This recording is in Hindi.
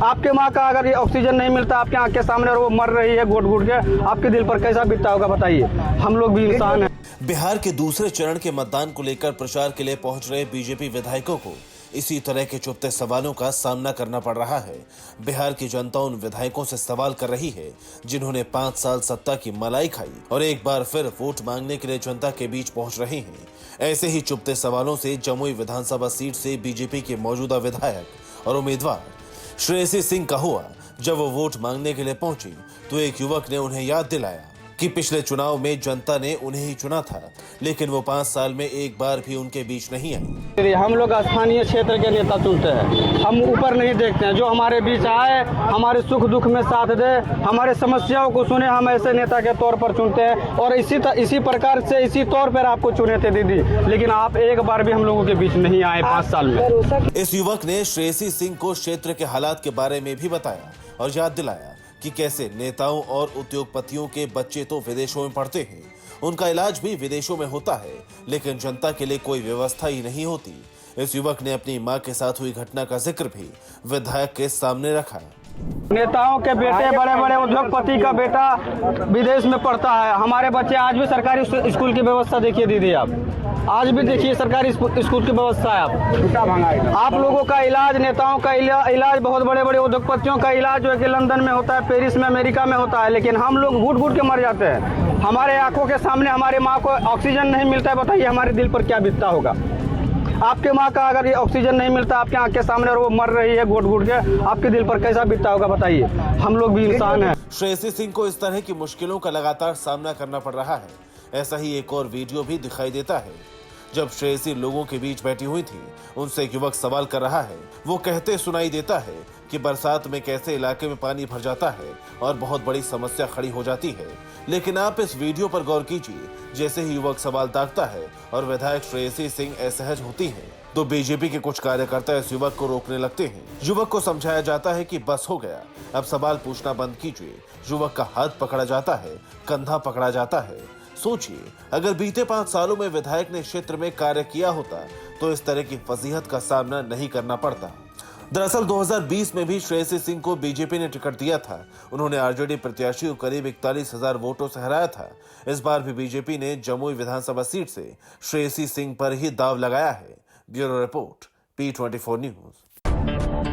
आपके माँ का अगर ये ऑक्सीजन नहीं मिलता आपके आँख के सामने और वो मर रही है घुट घुट के, आपके दिल पर कैसा बीतता होगा बताइए। हम लोग भी इंसान हैं। बिहार के दूसरे चरण के मतदान को लेकर प्रचार के लिए पहुंच रहे बीजेपी विधायकों को इसी तरह के चुभते सवालों का सामना करना पड़ रहा है। बिहार की जनता उन विधायकों से सवाल कर रही है जिन्होंने 5 साल सत्ता की मलाई खाई और एक बार फिर वोट मांगने के लिए जनता के बीच पहुंच रहे हैं। ऐसे ही चुभते सवालों से जमुई विधानसभा सीट से बीजेपी के मौजूदा विधायक और उम्मीदवार श्रेयसी सिंह का हुआ। जब वो वोट मांगने के लिए पहुंची तो एक युवक ने उन्हें याद दिलाया कि पिछले चुनाव में जनता ने उन्हें ही चुना था, लेकिन वो 5 साल में एक बार भी उनके बीच नहीं आई। हम लोग स्थानीय क्षेत्र के नेता चुनते हैं, हम ऊपर नहीं देखते हैं। जो हमारे बीच आए, हमारे सुख दुख में साथ दे, हमारे समस्याओं को सुने, हम ऐसे नेता के तौर पर चुनते हैं। और इसी प्रकार से इसी तौर पर आपको चुने थे दीदी, लेकिन आप एक बार भी हम लोगों के बीच नहीं आए 5 साल में। इस युवक ने श्रेयसी सिंह को क्षेत्र के हालात के बारे में भी बताया और याद दिलाया कि कैसे नेताओं और उद्योगपतियों के बच्चे तो विदेशों में पढ़ते हैं, उनका इलाज भी विदेशों में होता है, लेकिन जनता के लिए कोई व्यवस्था ही नहीं होती। इस युवक ने अपनी मां के साथ हुई घटना का जिक्र भी विधायक के सामने रखा। नेताओं के बेटे, बड़े बड़े उद्योगपति का बेटा विदेश में पढ़ता है। हमारे बच्चे आज भी सरकारी स्कूल की व्यवस्था देखिए दीदी, आप आज भी देखिए सरकारी स्कूल की व्यवस्था है। आप लोगों का इलाज, नेताओं का इलाज, बहुत बड़े बड़े उद्योगपतियों का इलाज जो है कि लंदन में होता है, पेरिस में, अमेरिका में होता है, लेकिन हम लोग घुट घुट के मर जाते हैं। हमारे आंखों के सामने हमारे माँ को ऑक्सीजन नहीं मिलता है, बताइए हमारे दिल पर क्या बीतता होगा। आपके माँ का अगर ये ऑक्सीजन नहीं मिलता आपके आँख के सामने और वो मर रही है घुट घुट के, आपके दिल पर कैसा बीतता होगा बताइए। हम लोग भी इंसान हैं। श्रेयसी सिंह को इस तरह की मुश्किलों का लगातार सामना करना पड़ रहा है। ऐसा ही एक और वीडियो भी दिखाई देता है जब श्रेयसी लोगों के बीच बैठी हुई थी। उनसे एक युवक सवाल कर रहा है। वो कहते सुनाई देता है कि बरसात में कैसे इलाके में पानी भर जाता है और बहुत बड़ी समस्या खड़ी हो जाती है। लेकिन आप इस वीडियो पर गौर कीजिए, जैसे ही युवक सवाल दागता है और विधायक श्रेयसी सिंह असहज होती हैं, तो बीजेपी के कुछ कार्यकर्ता इस युवक को रोकने लगते हैं। युवक को समझाया जाता है कि बस हो गया, अब सवाल पूछना बंद कीजिए। युवक का हाथ पकड़ा जाता है, कंधा पकड़ा जाता है। सोचिए, अगर बीते 5 सालों में विधायक ने क्षेत्र में कार्य किया होता तो इस तरह की फजीहत का सामना नहीं करना पड़ता। दरअसल 2020 में भी श्रेयसी सिंह को बीजेपी ने टिकट दिया था। उन्होंने आरजेडी प्रत्याशी को करीब 41,000 वोटों से हराया था। इस बार भी बीजेपी ने जमुई विधानसभा सीट से श्रेयसी सिंह पर ही दाव लगाया है। Bureau report, P24 news.